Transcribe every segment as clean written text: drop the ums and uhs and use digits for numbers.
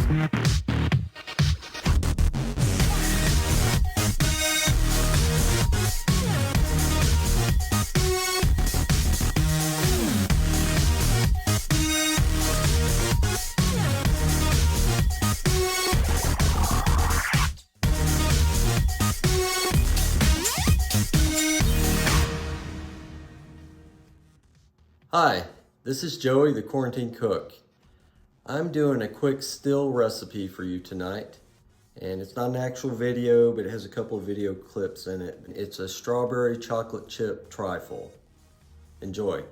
Hi, this is Joey, the Quarantine Cook. I'm doing a quick still recipe for you tonight, and it's not an actual video, but it has a couple of video clips in it. It's a strawberry chocolate chip trifle. Enjoy.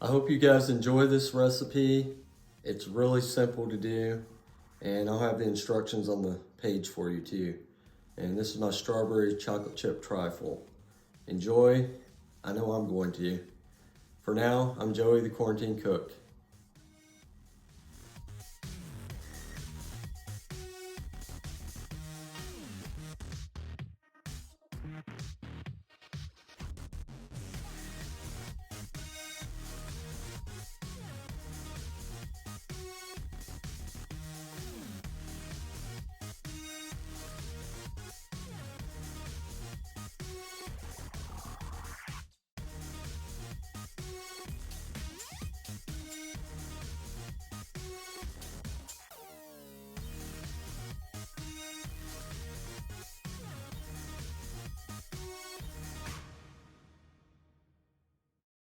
I hope you guys enjoy this recipe. It's really simple to do, and I'll have the instructions on the page for you too. And this is my strawberry chocolate chip trifle. Enjoy. I know I'm going to. For now, I'm Joey, the Quarantine Cook.